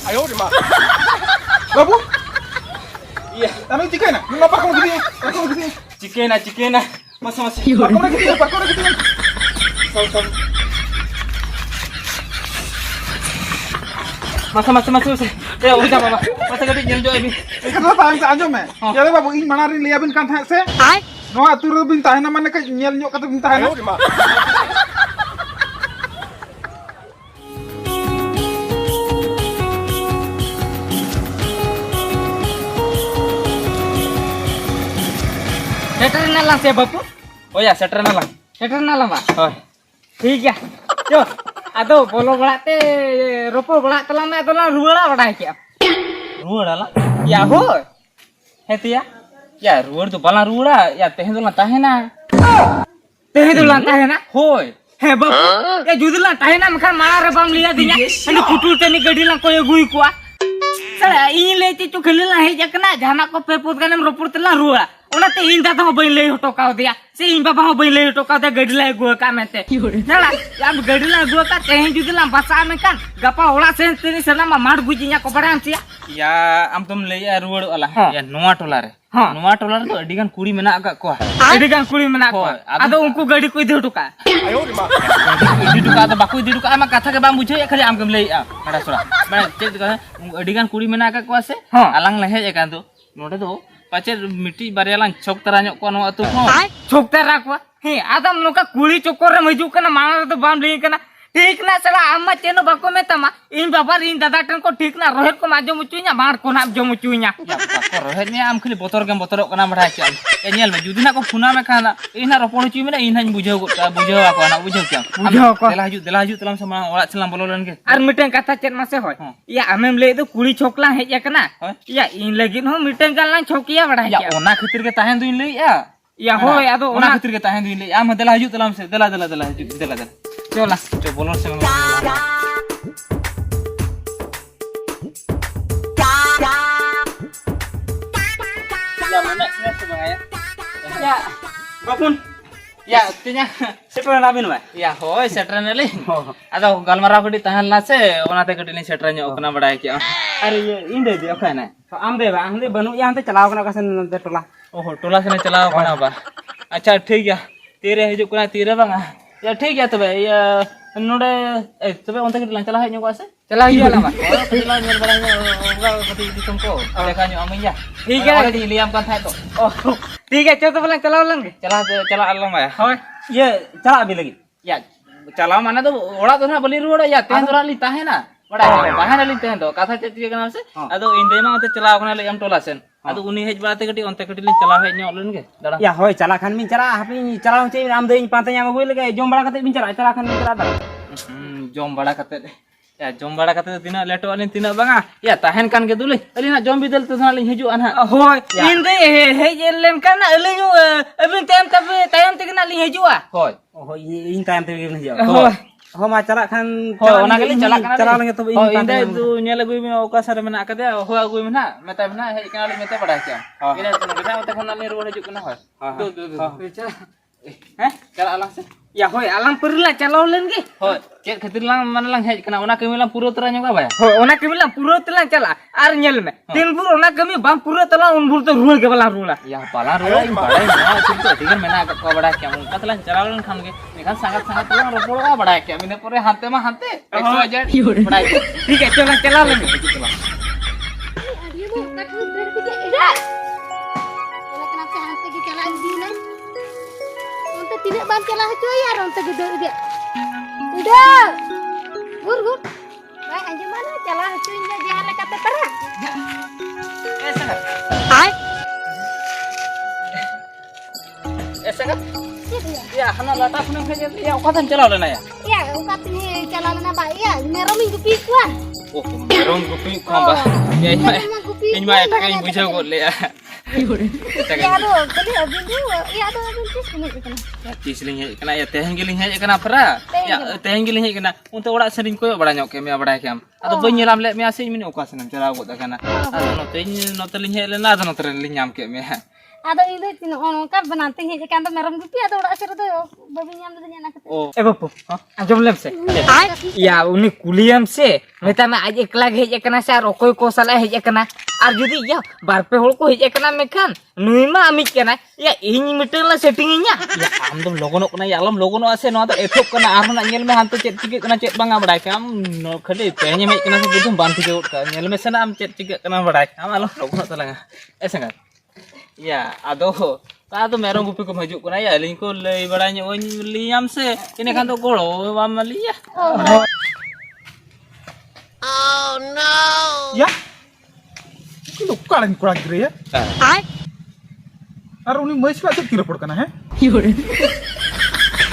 Ayo, di mana? Babu? Iya. Tapi chicken na? Nung napaka mo gini? Ako mo gini? Chicken na. Masa. Ako na gini, ako na gini. Sam. Masa. Ya, udah Mama. Masa kati nyel jo abi. Kata tayang sa anjom me. Yale babu ing manarin liabin kan thak se. Ay. No aturo bin tahena mane ka nyel nyok kata bin tahena. Ayo, di mana? Setter na lang siya bapu. Oh ya, setter na lang. Setter na lang ba? Oh. ठीक है जो अदो बोलो बड़ाते रोपो बड़ा तला में तो ना रुड़ा बड़ा है क्या Ruwad ala. या हो Heti ya. Ya, ruwad tu bala ruwad ya tehen tu lantah na. तेरे तो लाता है ना Hoi. है बापू ये जुदे लाता है ना मखान मारा रे बाम लिया दिया अने कुटुर तनी गडी ला कोई गुई कुआ सर इन लेती तो खलीला है जकना जाना को पे पुत गने रोपुर तला रुड़ा ओनाते इन दादा हो बइन ले टोकाव दिया से इन बाबा हो बइन ले टोकाव दे गडी ला गुआ का मेते नला या गडी ला गुआ का तेहे जुदे ला बसा में कान गपा ओला से तेनी सना मा मार गुजिया को बड़ा हमसिया Ya, am tum lay ya ruwad ala. Ya, Noa tola re. हाँ। Noa tola tu adigan kuri mena agak ko. गडी गान कुड़ी मना को हाँ, अदो उनको गडी कोई दे टोका Ayo, di mana? Di duka atau baku di duka ama kata ke bang bujo ya kali am kem lay ah. Ada surah. Mana cek duka adigan kuri mena agak kuase. हाँ। Alang lehe ya kan tu. Noda tu pacar miti baryalang chok teranyok ko no atu ko. छोकता राखवा हे आदम नोका कुड़ी चोकर रे मजू कना माना तो balm ले कना ठीक ना सला अम्मा चेनो बाको में तमा इन बाबा इन दादा टन को ठीक ना रोहित को माजो मुचुnya मार को ना जो मुचुnya Ya ko rohet ni am khali botor kana badha chal. E nyel me judi na ko phuna me kana ina ropon chui me na ina bujau ako na bujau kyang. बुझो को Dela haju telam sama orak selam bololan ke. और mitten कथा चेत मासे होय या हमें ले तो कुड़ी छोकला है या कना हाँ। या इन लगिन हो मिटन गल्ला छोकिया बड़ा Ya है ona khatir ke tahen duin lay ya. या होय आदो Ona ओना khatir ke tahen duin lay. Am dela haju telam se dela haju dela. चला Coba bolon se Ya mana sini sebangaya. या बापुन Ya tinya सेटर नाबिन बा ya hoy setra nele. Ada galmarau kadi tahan la se ona te kadi ni setra nyok kana badai kya. अरे ये इन दे दियो खाना आम दे बनु या ते चलाव कना कसन दे टोला Oh tola sene चलाओ kana ba. Acha ठीक ya. Tire hijuk kana tire banga. Ya ठीक ya tobe ya node tobe onte kadi lang chala hai nyok ase. चला ही वाला बा Kadi lang nyel barang enggak kadi di tumko. Dekha nyok amin ya. ठीक है Di liam kan thai to. ठीक है चल तो बोला चलाव लंगे Chala alam ya. होय ये चला अभी लगी Ya chala mana tu orak tu na beli ruwad ya tehen tu li tahen na. Badai tahen ali tehen to katha chet dia kana se. Ado inde ma onte chala kana le am tola sen. Ado uni hej barate kadi onte kadi li chala hej nyok len ge. Dara. या होय चला खान मिन चला happy चला होचे आम देइन पाते nya गoi लगे जोम बड़ा कते मिन चला खान मिन चला दा Jom bada kate. Ya jom bada kate tina leto alin tina banga. Ya tahen kan ge dulu. Alin na jom bidal tu na lin hiju an ha. होय इन दे हे जेलेन kana अलिनु अबिन टाइम तबे टाइम तक ना लि हजुआ Hoy. होय in time तक लि हजुआ Hoy. हो मा चला Khan Hoy ona kali chala kana. चला लगे तो Oh inde tu nyela gui me oka sare mena kate ho gui mena meta mena hej kana li meta bada kya. Ine tu kita onte khona li ruwad hiju kana hoy. Tu. हैं Chala alang se. या होय अलंग परला चलाव लेंगे Hoy, cek khatir lang mana lang hej kana ona kami lang puro tera nyok ba ya. होय ओना कमिला पूरा तला चला आर नेल में तीन बुर ओना कमी बाम पूरा तला उन बुर तो रुल के बला रुला Ya pala ruwad in badai na cinta tigan mena agak ko bada kya. Mungkin telan chala khan ge. Nikan sangat lang ropor ka bada kya. Mine pore hante ma hante. 100,000 bada kya. ठीक है चला चला लेंगे Dia mau nak dari kerja tidak. Kalau kenapa hantar ke jalan di mana? Untuk tidak bantu lah cuy ya, untuk gede dia. Tidak. Gur. Baik, anjir mana jalan cuy dia ada kata terang. Hai. Sangat. Iya. Ya hana lata phune hej ya okatan chala lena ya. Ya, ukat ni jalan apa? Ya, merah minggu pikuan. Oh, merong gupi ko ba. Ya Merong gupi. in ma eta kan bujau ko le. Ya aduh, kali abin tu, ya aduh abin tu semua itu kena. Tis linya kena ya teh giling hej kena pra ya teh giling hej kena unte orak sering koyo bada nyok ke me bada kam ado bañ nyelam le me asin min oka senam cara got kana ado note liñ hej lena ado note liñ nyam ke me Aduh ini tu orang kan benanti hej kan tu meram gupi aduh orak seru tu, babi nyam tu nyana kata. oh ए बापू आजम लेम से या उनी कुलियम से मेता में आज एकला hedge एकना से रकोय को साला हेज एकना आर जुदी या बार पे होल को हेज एकना मेखान नुई मा अमिक केना या इन मिटन ला सेटिंग इnya ya am dum logonok kana ya alam logonok ase no ethok kana ar na nyel me hantu chet cike kana chet banga bada kam no khade teh nye me kana se bidum ban thike ut ka nyel me sana am chet cike kana bada am alam logonok talanga esengat ya ado ado merong gupi ko majuk kana ya lin ko lei bada nya on liam se ini kan to golo wam li ya Ya. Ini kalian kurang gede ya. Ar uni mais ka kira pord kana hai.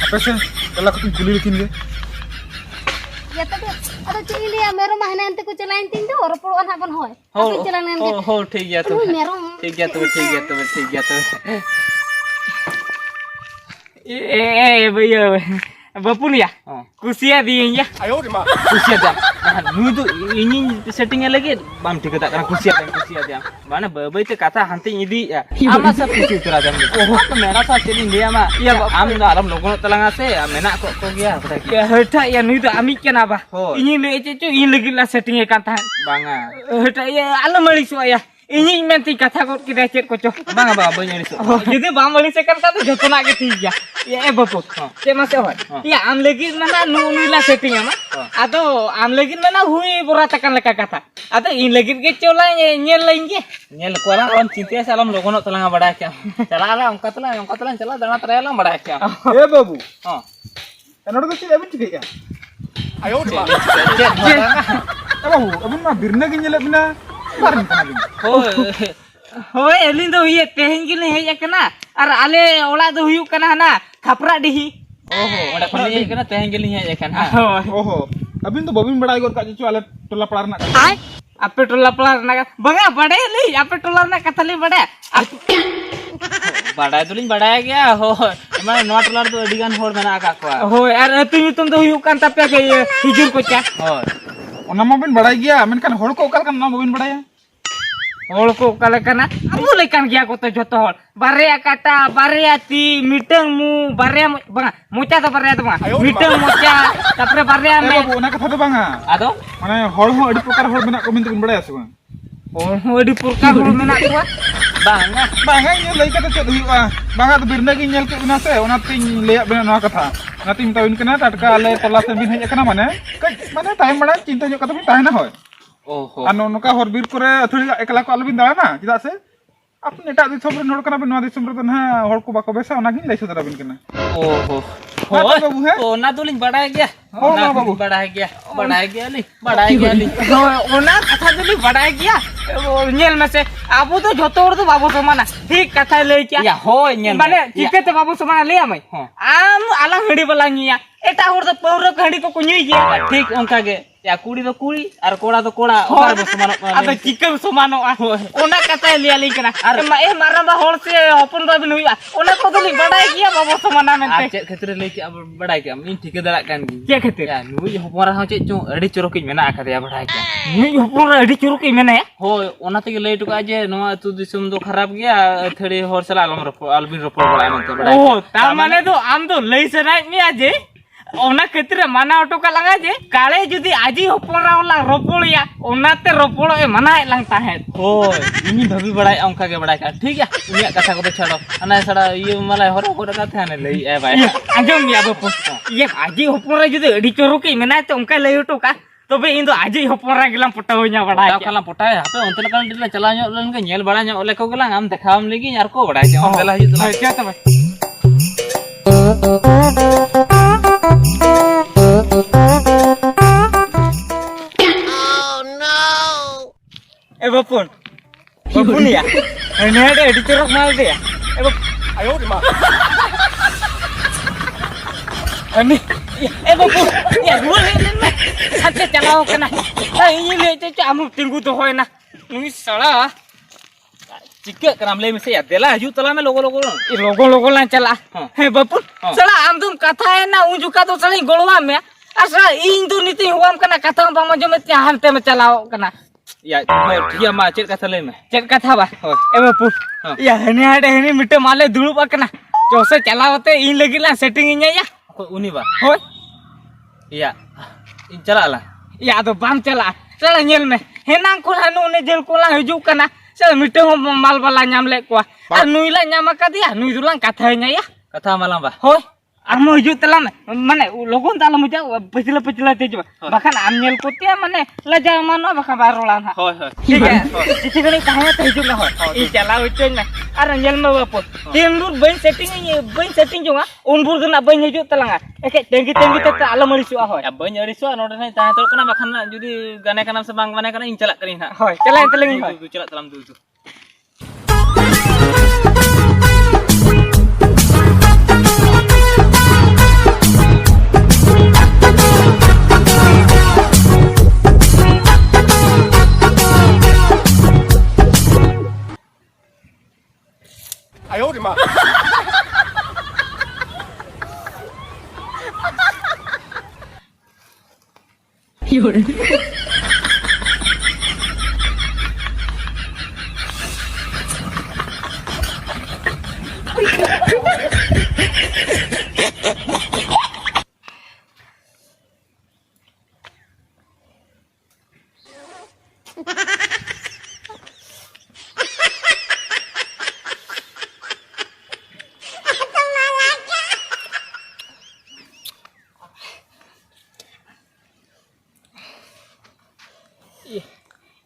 Apa sih? Kalau aku guli lekin ge. Ya tapi aduh cili dia meram mana nanti ku celain ting tu, orang puluhan apa hoy. Aku celain हो हो ठीक है तो meram. ठीक है तो ठीक है तो ठीक है तो ए भैया बापू लिया कुसिया दिए या kusia dia nu tu ini setting lagi bam ठीक tak kana kusia dia mana babai te kata hanti idi ya ama sa kusi utara jam oh to mera sa cheli dia ma ya am da alam logon talanga se mena ko gya bada ya heta ya नुई तो अमिक केना बा हो। इनी ले चेचो इन लगी ला setting ए काता banga हटा ये आलो मळी सो या इनी मेंती कथा को किदा चेत को चो banga ba bañ ni so जुदी बा मळी से करता तो जतना के ठीक या ये बापू ते मासे होय या आम लगी मना नु नुई ला सेटिंग ama आदो आम लगी मना हुई बोरा तकन लका कथा आदो इन लगी के चोला ñel lain ge nyel ko lang on cinta salam logon talanga bada kya chala ala ongka talan chala dana tara lang bada kya Eh babu. oh Enor tu sih abin cike ya. chet Babu, abin mah birna ge nyelap bina. Barin kana bin. oh होय Elin दो ये तेहन गिले हे एकना और आले ओला दो हुयु कना ना खापरा दिही oh oda khone ye kana teh giling hej kan ha Oho. Abin tu babin badai gor ka cucu ale tola palar nak. आय आपे टोला पलार ना बगा बड़े ली आपे टोला ना कथली बड़े badai tuling badai gya ho emang not lar tu adigan hor mena ka kwa होय और तुम दो हुयु कान तपे के हिजुर को चा oh Ona mah bin badai gya, menkan hor ko kal kan na babin badai ya. होल को कले कना अमु लेकन गया को तो जतो होल बारेया काटा बारेया ती मिटंग मु बारेया बगा मोचा तो बारेया तो मिटंग मोचा तापरे बारेया Eh में babu, ona katha tu banga. ado Mane hor ho adi prokar hor menak ko min tu bin badai ase bang. हो दी पुरका होल मेना को banga Banga nyel lagi kata chat hiu ah. Banga tu birna ge nyel ke una se, ona ting leyak bina na katha. Na tim tawin kena tatka ale tola se bin hej kana mane. Mane time badai cinta nyok kata bin tahena hoy. oh ho Anu nuka hor bir kore athuri ekala ko albin dala na, chida se apni eta disomre nor kana bin no disomre tan ha hor ko bako besa ona gin lai sudara bin kana. oh ho Mata babu hai. oh na tuling badai gya Oh, na na babu. badai gya li ओना कथा जली बड़ाय गया nail में से आबो तो जतो और तो बाबू समाना ठीक कथा ले क्या ya ho nyel माने चिकते बाबू समाना ले आमै हाँ। आम आला हड़ी बला निया एटा होर तो पौर हड़ी को कुഞ്ഞी गया ठीक onka ge ya kuri do kuri ar koda do koda okar bo samano अब चिकन समानो ओना कथा ले ली कना ए मारा बा होर से ओपन दो बिन हुआ ओना को तो बड़ाय गया बाबू समाना में ar chet khetre lei kya badai kya min thike darak kan gi क्या कहते ya nui hopora ha chet chung adi chorokin mena akade badai kya ये ऊपर अड़ी चुरु के मैंने हो ओना तक लई टुका जे नो अतु दिसुम दो खराब गया थोड़ी होर सला आलम रपो अलबिन रपो बड़ा मनते बड़ा ओ ता माने तो आम तो लई सनाय मी आजे ओना केतरे माना ऑटो का लगा जे काले जुदी आजी होपरा वाला रोपोलिया ओनाते रोपोलो ए मना लंग ताहे हो इनी भभी बड़ा अंका के बड़ा का ठीक है उनिया कथा को तो छोड़ो अना सड़ा ये मलाई होरो को का था ने लई ए भाई आजम या बपु ये आजी होपरा जुदी अड़ी चुरु के मैंने तो उनका लई ऑटो का तबे इन तो आजी होपरा गेलाम पटावኛ बड़ा कला पटाय हापे onte lekan dile चला ᱧᱚᱜ len ge nyel bada ᱧᱚᱜ le ko gelang am dekhawam legi ar ko bada ke on bela hijut la क्या तबे ए बपुन बपुन या नेडे अड़ी चुरु माल दे ए बप आयो रे मां अनि ए बपु या रुल ले साथे चलाओ कना ए ये ले चे आमु तिंगु तो होय ना नुई सळा चिके करम ले में से या देला हजू तला में लोगो लोगो लोगो लोगो ला चला हे बापू साला आम तुम कथा है ना उन जुका तो साला गोलवा में असा इन दो नीति हुआम कना कथा बामा जो में हानते में चलाओ कना या ठीक मा चेक कथा ले में चेक कथा बा ए बापू या हने हडे हने मिटे माले दुड़ुब कना जोसे चलावते इन लगिला सेटिंग इnya या उनी बा होय या इन चला ला या तो बाम चला चला नेल में हेनांग को हनु ने जेल को ला हजू कना चल मिटे हो माल वाला नाम ले को आ नुइला नाम का दिया नुइ दुलां कथा इnya या कथा माला बा होय आम हजू तला माने लोगन ताला मुजा पछला पछला तेज बखान आम नेल को ते माने लजा मानो बखा बारोला ना होय होय ठीक है किसी गनी कहां ते हजू ना होय ई चला होय ना अरे नेल में बापू तीन दूर बइन सेटिंग जोंगा उन बुर ना बइन हजू तलांगा एके टेंगी ते आलो मरिसुआ होय या बइन अरिसो नोडे नै ताहे तो कना बखान जुदी गाने का नाम से बांग बने कना इन चला करी ना होय चला तलंगी होय तू चला तलम दू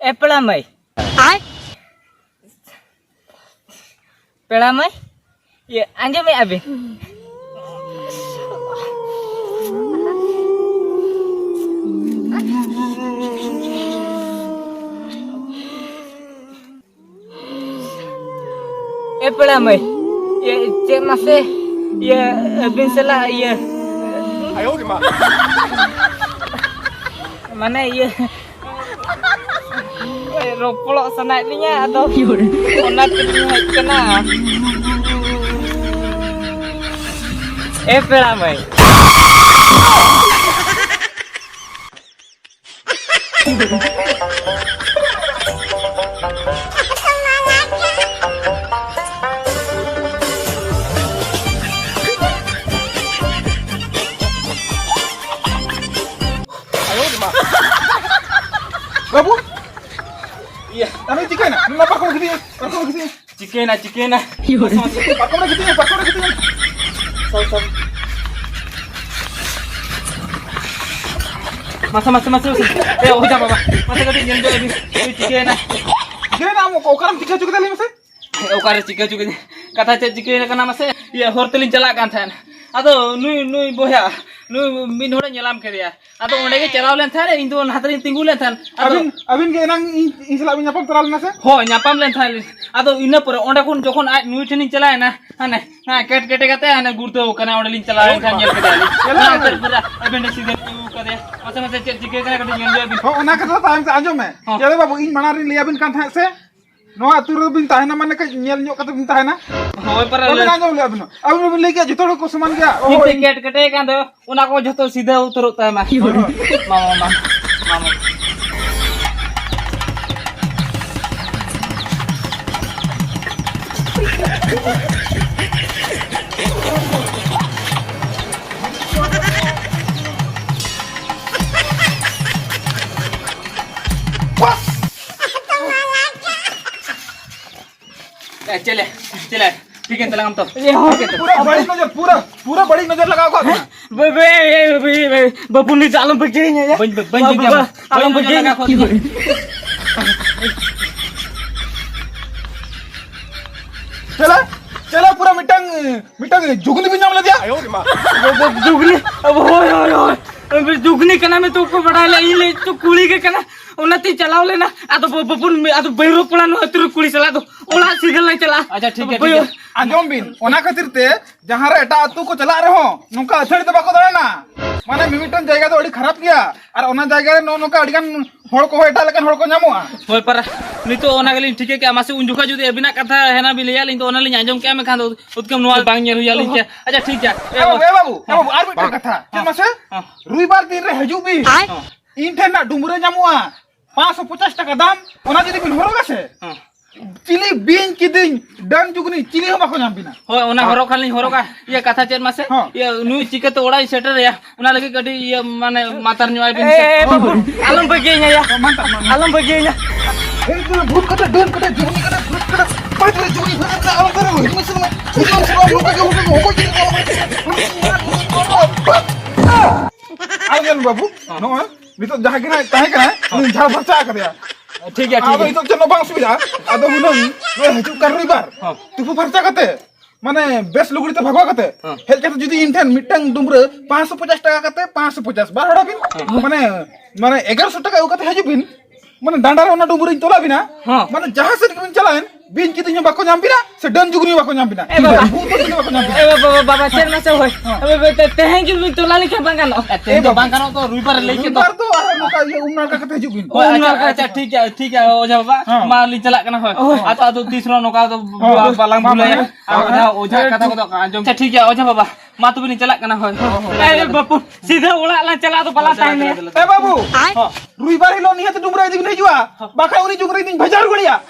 ए पेड़ा मई आय पेड़ा मई ये आंजे में अबे ए पेड़ा मई ये चे मासे ये बिनसला ये आयो रे माने ये ropolo sana niya ato ona pinay kana pela mai Babu iya anu chicken na napa ko gidi चिके ना pakko na gidi सब masa ए हो जा बाबा masa कति जन जो अभी चिके ना mo ko karam chicken chukda le mase ओकारे चिके कथा चे चिके का नाम से ये होरतलिन चला कान थान अदो नुई बोया नुई मिन होड़े नेलाम केरिया अदो ओंडे के चलाव लेन थान इन दो हातरिन तिंगु लेन थान अबिन के नang इसला बिन yapam तराल ना से हो न्यापाम लेन थान अदो इने पर ओंडे कोन जखन आ नुई ठेनिन चलाय ना हाने हां केटे कते हाने गुरतो कना ओंडे लिन चलाय थान नेल के दाली चला पर पूरा अबिन सीधे करे मसे चिके का कटी नेल अबिन हो ओना के तो टाइम से आजो में चले बाबू इन मनारिन ले अबिन कान था से नो अतुर बिन ताहेना माने के नेल न्यो कते बिन ताहेना होय पर अबिन आजो ले अबिन ले के जतो को समान गया इन केटे का दो ओना को जतो सीधे उतरता है मामा चले ठीक है तलाम तो पूरा बड़ी नजर लगाओ बापू ने आलम बजे आलम बजे चला पूरा मिटंग जुगनी भी नाम ले दिया जुगनी अब होय जुगनी कना में तो को बड़ा ले तो कुड़ी के कना उन्नति चलाओ लेना आ तो बपुन आ तो बैरो पड़ा न अतर कुड़ी चला तो ओला सीधे नहीं चला अच्छा ठीक है आंजोम बिन ओना खातिर ते जहाँ रे एटा अतु को चला रहे हो नोका अथड़ी तो बाको दाना माने मिमिटन जायगा तो अड़ी खराब गया और ओना जायगा रे नोका अड़िगान हड़ को एटा लेकन हड़ को नामुआ होय पारा नितो ओना गेलिन ठीके के मासे उन जुखा जुदी अबिना कथा हेना बिलिया लिन तो ओना लिन आंजम के में खान उतकम नुआ बांग नेर हुया लिन के अच्छा ठीक है ए बाबू आर मिटन कथा के मासे रुइबार दिन रे हजू बी इन ठेना डुमरे नामुआ 550 टाका दाम ओना जदी बिन हरोगा से चिली बीन किदिन डन जुगनी चिली हो बाको नाम बिना होय ओना हरो खाली हरोगा ये कथा चेर मासे ये नुई चिके तो ओड़ा सेटर या ओना लगे कटी ये माने मातार न्योय बिन आलम बगे nya ya आलम बगे nya ए भूत कटा डन कटा जुगनी कटा भूत कटा पांच रे जुगनी कटा आलम करे हो इसमें सब लोग के हो बाबू नो नितो जहां के ताहे करा झाड़ बचा कर दिया ठीक है आदो इतो चनो बांग सुविधा आदो हुनम वे हजू कर रिबार तुफु फरचा कते माने बेस लुगड़ी तो भगवा कते हेल के जुदी इंठन मिटंग डुमरे 550 टाका कते 550 बार हड़ा बिन माने 1100 टाका उकते हजू बिन माने डांडारे ओना डुमरे तोला बिना माने जहां से बिन चलाएन बिन किदिन बाको नाम बिना से डन जुगनी बाको नाम बिना ए बाबा चेर मासे होय अबे तेहे कि बिन तोला लिखे बांगानो ते तो बांगानो तो रुइबार लेके तो बार तो आरे नोका ये उमनार का कते हजू बिन अच्छा ठीक है ओझा बाबा मा लिन चला कना होय आतो तीसरो नोका तो बालांग बुलाय ओझा ओझा कथा को तो आंजम अच्छा ठीक है ओझा बाबा मा तो बिन चला कना होय ए बापू सीधा उड़ा ला चला तो बला टाइम है ए बाबू रुइबार हिलो निहत डुमरे दिन हजुआ बाखा उनी जुगरे दिन भजार गड़िया